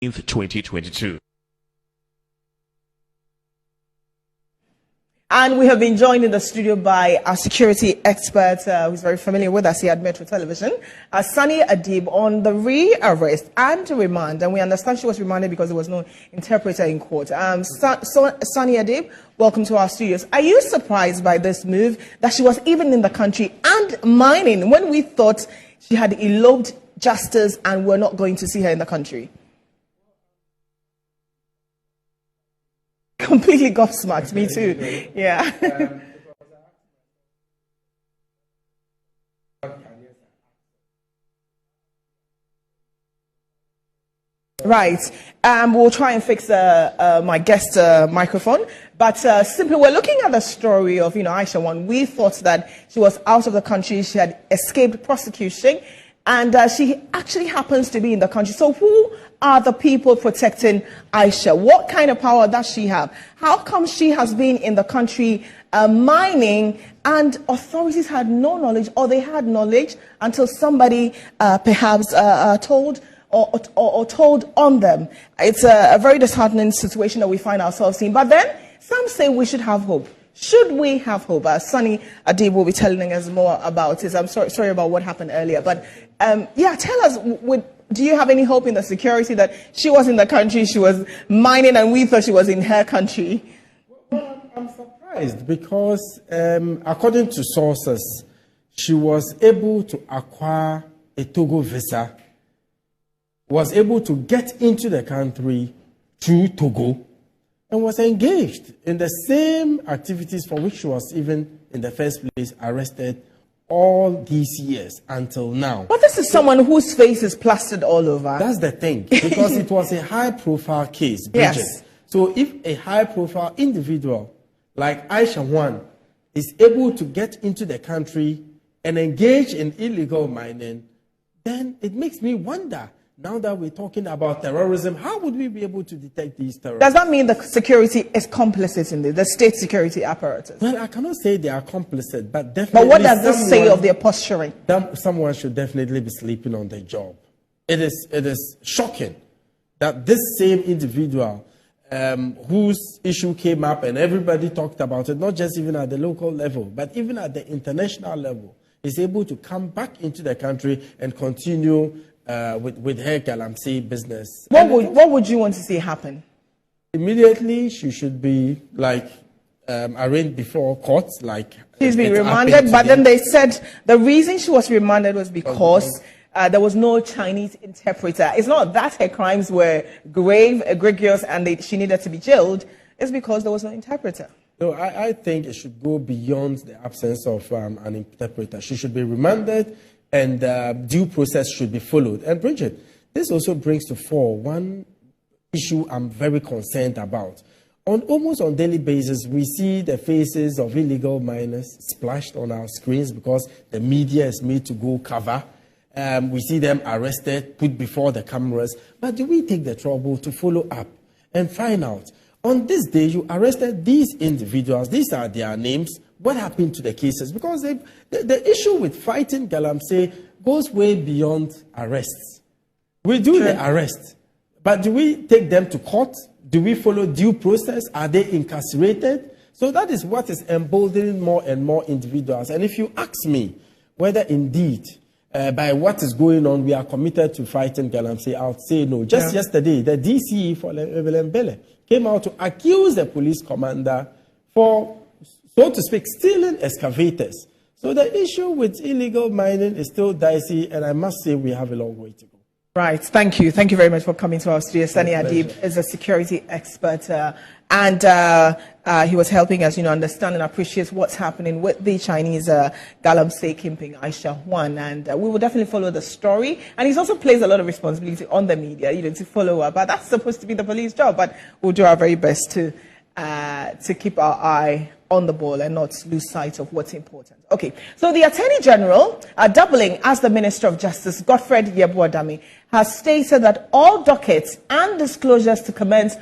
2022. And we have been joined in the studio by our security expert, who's very familiar with us here at Metro Television, Sunny Adib, on the re-arrest and remand. And we understand she was remanded because there was no interpreter in court. Sunny Adib, welcome to our studios. Are you surprised by this move, that she was even in the country and mining when we thought she had eloped justice and we're not going to see her in the country? Completely gobsmacked, me too. Yeah. Right. We'll try and fix my guest microphone. But simply, we're looking at the story of, Aisha Huang. We thought that she was out of the country. She had escaped prosecution. And she actually happens to be in the country. So who are the people protecting Aisha? What kind of power does she have? How come she has been in the country mining and authorities had no knowledge, or they had knowledge until somebody perhaps told or told on them? It's a very disheartening situation that we find ourselves in. But then some say we should have hope. Should we have hope? Sunny Adib will be telling us more about this. I'm sorry about what happened earlier. But tell us, do you have any hope in the security that she was in the country, she was mining, and we thought she was in her country? Well, I'm surprised because according to sources, she was able to acquire a Togo visa, was able to get into the country through Togo, and was engaged in the same activities for which she was even in the first place arrested all these years until now. But this is someone whose face is plastered all over. That's the thing, because it was a high-profile case, Bridget. Yes. So if a high-profile individual like Aisha Huang is able to get into the country and engage in illegal mining, then it makes me wonder, now that we're talking about terrorism, how would we be able to detect these terrorists? Does that mean the security is complicit in this, the state security apparatus? Well, I cannot say they are complicit, but definitely... But what does this say of their posturing? Someone should definitely be sleeping on their job. It is shocking that this same individual whose issue came up and everybody talked about it, not just even at the local level, but even at the international level, is able to come back into the country and continue with her galamsey business. What would you want to see happen? Immediately, she should be arraigned before court. She's been remanded, but then they said the reason she was remanded was because there was no Chinese interpreter. It's not that her crimes were grave, egregious, and she needed to be jailed. It's because there was no interpreter. No, I think it should go beyond the absence of an interpreter. She should be remanded, and due process should be followed. And Bridget, this also brings to fore one issue I'm very concerned about. Almost on a daily basis, we see the faces of illegal miners splashed on our screens because the media is made to go cover. We see them arrested, put before the cameras. But do we take the trouble to follow up and find out? On this day, you arrested these individuals. These are their names. What happened to the cases? Because the issue with fighting galamsey goes way beyond arrests. We do the arrest, but do we take them to court? Do we follow due process? Are they incarcerated? So that is what is emboldening more and more individuals. And if you ask me whether indeed by what is going on we are committed to fighting galamsey, I would say no. Just yesterday, the DCE for Mbele came out to accuse the police commander for, so to speak, stealing excavators. So the issue with illegal mining is still dicey, and I must say we have a long way to go. Right. Thank you. Thank you very much for coming to our studio. Sunny Adib is a security expert, and he was helping us, understand and appreciate what's happening with the Chinese galamsey kingpin Aisha Huang. And we will definitely follow the story. And he also plays a lot of responsibility on the media, to follow up. But that's supposed to be the police job. But we'll do our very best to keep our eye on the ball and not lose sight of what's important. Okay, so the Attorney General, doubling as the Minister of Justice, Godfred Yeboah-Dame, has stated that all dockets and disclosures to commence